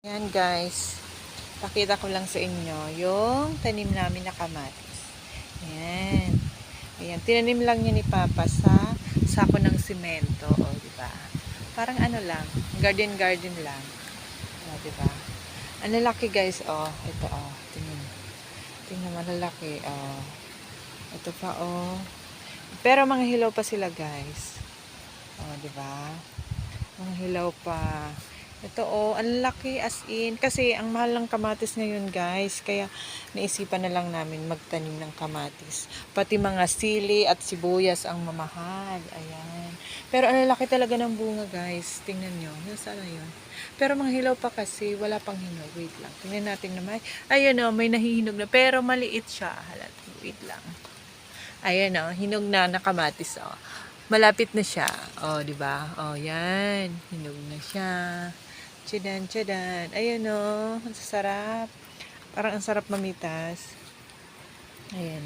Yan guys, pakita ko lang sa inyo yung tanim namin na kamatis. Ayan. Ayan, tinanim lang niya ni Papa sa sako ng simento, o di ba? Parang ano lang, garden lang. O di ba? Ang lalaki guys, ito tingnan. Tingnan malalaki, Ito pa Pero mga hilaw pa sila guys. O di ba? Mga hilaw pa. Ito ang laki as in. Kasi ang mahal ng kamatis ngayon guys. Kaya naisipan na lang namin magtanim ng kamatis. Pati mga sili at sibuyas ang mamahal. Ayan. Pero ang laki talaga ng bunga guys. Tingnan nyo. Nasaan na yun? Pero mga hilaw pa kasi. Wala pang hinog. Wait lang. Tingnan natin naman. Ayan may nahihinog na. Pero maliit siya. Halat. Wait lang. Ayan hinog na kamatis malapit na siya. Di ba? Yan. Hinog na siya. Tsadan, tsadan. Ayan ang sarap. Parang ang sarap mamitas. Ayan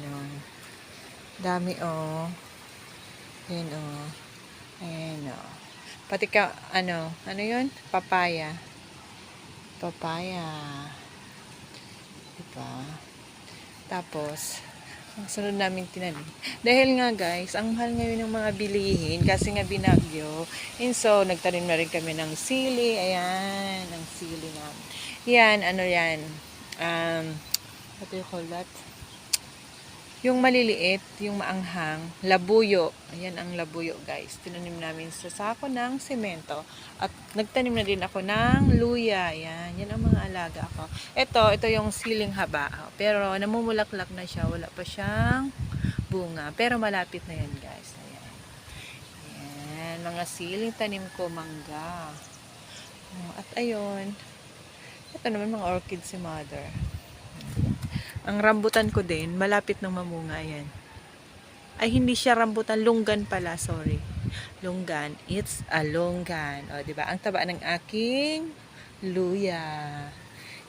dami Ayan Ayan Pati ano yun? Papaya. Papaya. Diba? Tapos, ang sunod namin tinanim. Dahil nga guys, ang mahal ngayon ng mga bilihin kasi nga binagyo. And so, nagtanim na rin kami ng sili. Ayan, ang sili namin. Yan, yan. What do you call that? Yung maliliit, yung maanghang, labuyo. Ayan ang labuyo guys. Tinanim namin sa sako ng semento. At nagtanim na din ako ng luya. Ayan, yan ang mga alaga ako. Ito yung siling haba. Pero namumulaklak na siya. Wala pa siyang bunga. Pero malapit na yan guys. Ayan. Ayan, mga siling tanim ko, mangga. At ayun. Ito naman mga orchid si mother. Ang rambutan ko din, malapit ng mamunga yan. Ay, hindi siya rambutan, lunggan pala, sorry. Lunggan, it's a lunggan. Diba? Ang taba ng aking luya.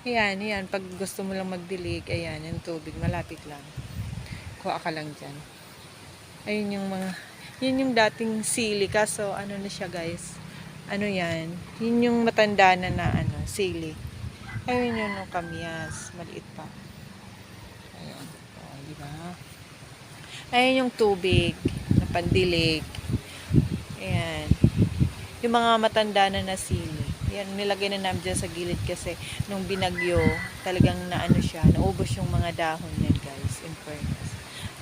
Ayan, pag gusto mo lang magdilig, ayan, yung tubig, malapit lang. Kuha ka lang dyan. Ayun yun yung dating sili, kaso ano na siya guys. Yan, yun yung matanda na sili. Ayun yun yung kamyas, maliit pa. Ayan. Diba? Ayan yung tubig na pandilig. Ayan. Yung mga matanda na sili. Ayan, nilagay na namin dyan sa gilid kasi nung binagyo, talagang siya, naubos yung mga dahon yan guys, in fairness.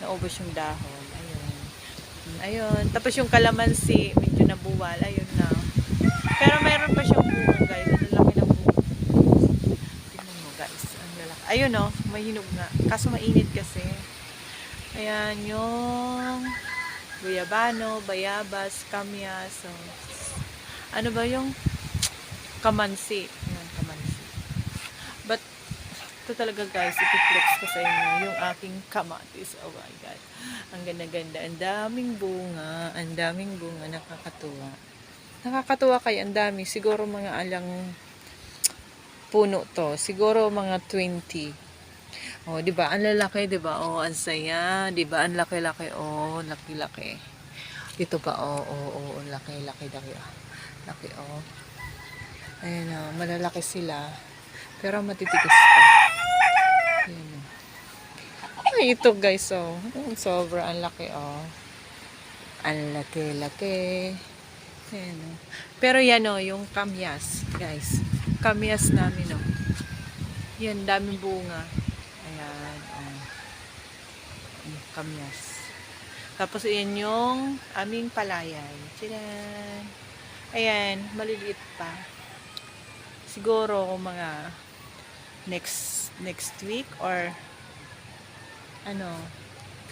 Naubos yung dahon. Ayun. Tapos yung kalamansi, medyo nabuwal. Ayun na. Pero mayroon pa siyang bunga guys. Ang laki ng bunga. Tingnan mo guys. Ang lalaki. Ayun may hinog nga. Kaso mainit kasi. Ayan yung guyabano, bayabas, kamyas. Ano ba yung kamansi? Ayan, kamansi. But, ito talaga guys, ipiflex ko sa inyo yung aking kamatis. Oh my God. Ang ganda-ganda. Ang daming bunga. Ang daming bunga. Nakakatuwa. Nakakatuwa kayo. Ang dami. Siguro mga alang puno to. Siguro mga 20. Di ba? Ang lalaki, di ba? Ang saya. Di ba? Ang laki-laki. Laki-laki. Dito pa, laki-laki. Laki, Ayan, malalaki sila. Pero matitigas pa. Ayan, Ay, ito guys, sobra ang laki, Ang laki-laki. Ayan, Pero yan, yung kamyas, guys. Kamyas namin, Yan, daming bunga. Ayan, kamyas. Tapos, yan yung aming palayan. Tcharan! Ayan, maliliit pa. Siguro, mga next week or 15.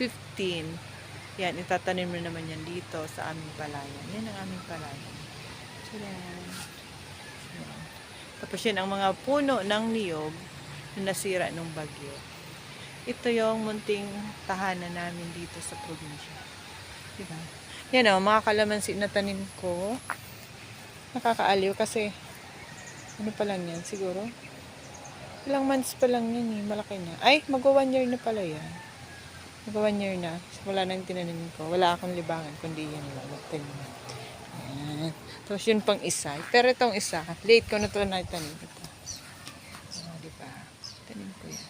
Yan, itatanim mo naman yan dito sa aming palayan. Yan ang aming palayan. Tcharan! Yan. Tapos yan ang mga puno ng niyog na nasira nung bagyo. Ito yung munting tahanan namin dito sa probinsya. Diba? Yan mga kalamansi na tanim ko. Nakakaaliw kasi ano pa lang yan siguro? Ilang months pa lang yan malaki na. Ay, mag-1 year na pala yan. Mag-1 year na. So, wala na yung tinanim ko. Wala akong libangan, kundi yan lang. Magtanim. Ayan. Tapos yun pang isa. Pero itong isa, late ko na ito na itanim. Tanim ko yan.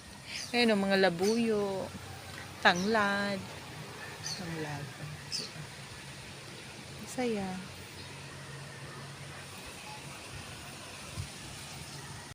Ayun o, mga labuyo, tanglad. Tanglad. Masaya.